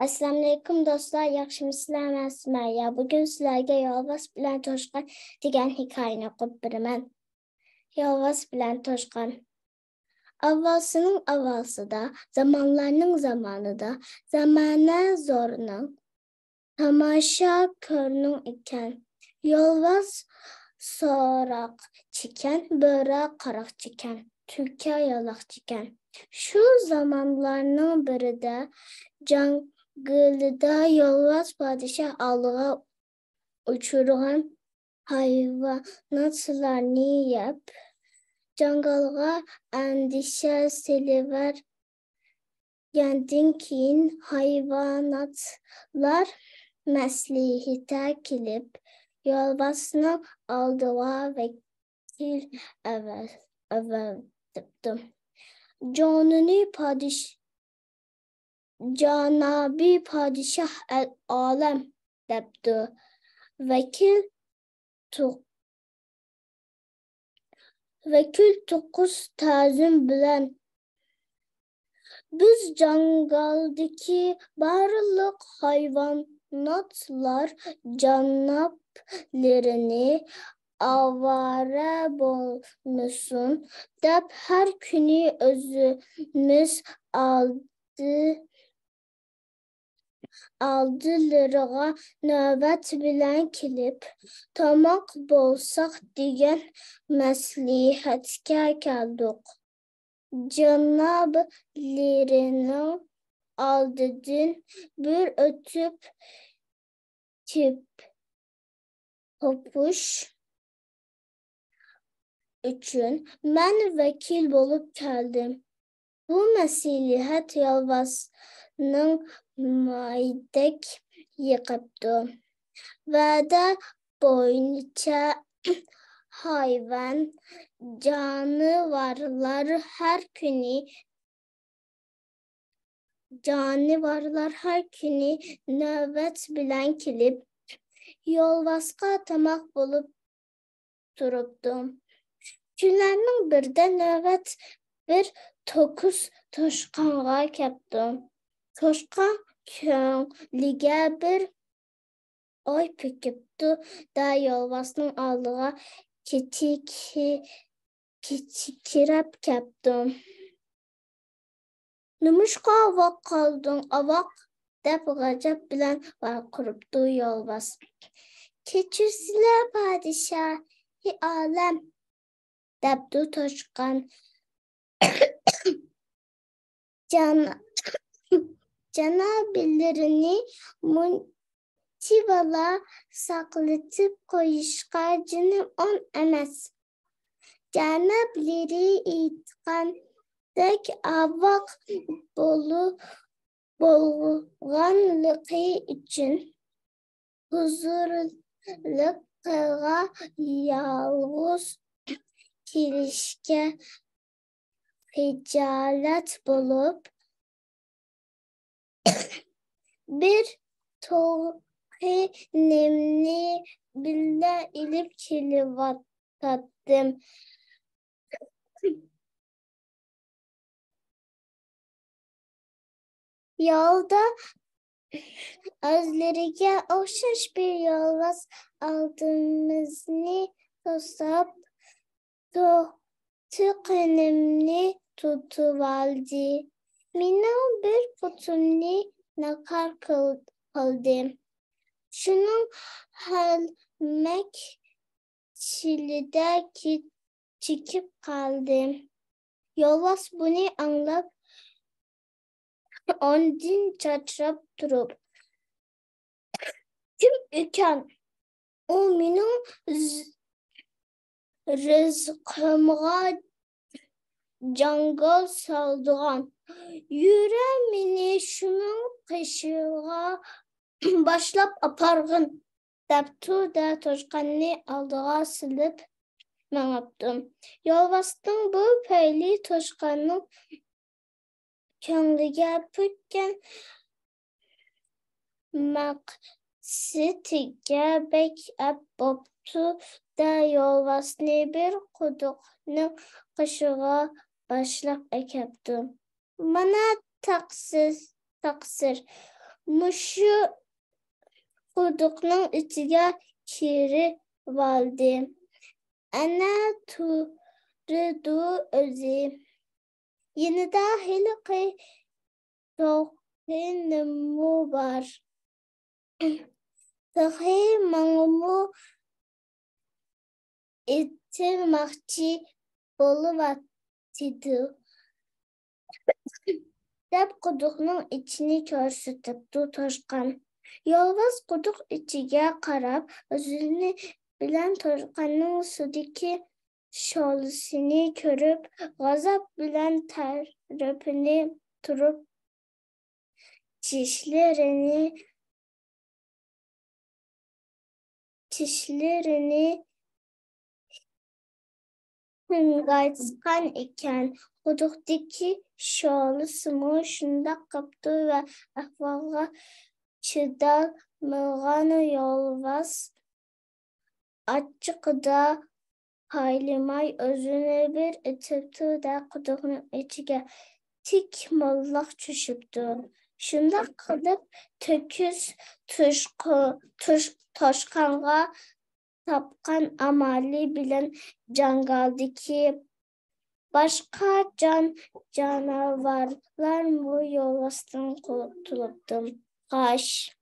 Assalamu alaykum dostlar, yaxshimisizlar? Ya bugün sizlarga Yolg'iz bilan Toshqon degan hikoyani o'qib beraman. Yolg'iz bilan Toshqon. Avvalsining avvalsida, zamonlarning zamonida, zamana zo'rning tomosha ko'rning ekan. Yolg'iz so'roq chekan, bo'ri qaroq chekan, tulki yaloq chekan. Shu zamonlarning birida jangilda yolg'iz podshoh oldiga uchirgan hayvonotlarni yeb, jangilga andisha selivergandan keyin hayvonotlar maslihatiga kelib, yolg'izning oldiga vakil avatibdi. Janobi podshoh olam debdi. Vakil 9 ta'zim bilan: biz jangaldagi barliq hayvonotlar janoblarini ovora bo'lmasin deb har kuni o'zimiz oldilariga navbat bilan kelib, tomoq bo'lsak degan maslahatga keldik. Janoblarining oldidan bir o'tib topish uchun men vakil bo'lib keldim. Bu maslahat yolg'izning maydak yiqibdi. Va'da bo'yicha hayvon jonivorlar har kuni navbat bilan kelib, yolg'izga tomoq bo'lib turibdi. Kunlarning birida navbat bir to'kis Toshqonga kelibdi. Toshqon ko'ngliga bir o'y pukibdi-da, yolg'izning oldiga kechikib kelibdi. Nimishqa avoq qolding, avoq, deb g'azab bilan baqiribdi yolg'iz. Kechirsizlar, podshohi olam, debdi Toshqon. Janoblarini muncha saqlatib qo'yishga jinim on emas. Janoblari aytgandek avoq bo'lganligi uchun huzurliqqa yolg'iz kelishga xijolat bo'lib, bir to'g'ri nemni billa ilib kelyotdim. Yo'lda o'zlariga o'xshash bir yolg'iz oldimizni to'sib, to'qinimni tutib oldi. Mening bir putimni naqar qildi. Shuning halmak chilida chekib qoldi. Yolg'iz buni anglab, ondan chachrab turib: kim ekan u mening rizqimga jangal soldigan? Yura, meni shuning qishig'iga boshlab oparg'in, debdi-da, Toshqonni oldiga silib mangibdi. Yolg'izning bu fe'li Toshqonning ko'ngliga pukkan maqsadiga bek ap bo'pti-da, yolg'izni bir quduqning qishig'iga boshlab akibdi. Mana taqsir, Muşu quduqning ichiga kirib oldi. Ana turdi o'zi. Yanida hiliqi to'qinimi bor. Tig'i mangmu itirmoqchi bo'lyapti deb quduqning ichini ko'rsatibdi Toshqon. Yolg'iz quduq ichiga qarab, o'zini bilan Toshqonning suvdagi sholisini ko'rib, g'azab bilan tarpinib turib, tishlarini hing'aytgan ekan. Quduqdagi sholisimi shundoq qopti va ahvolga chidolmagan yolg'iz achchig'ida haylimay o'zini bir itibdi-da quduqning ichiga tik mo'lloq tushibdi. Shundoq qilib To'kis Toshqonga topgan amali bilan jangaldagi boshqa jonivorlar bu yolg'izdan qutulibdi. Xo'sh.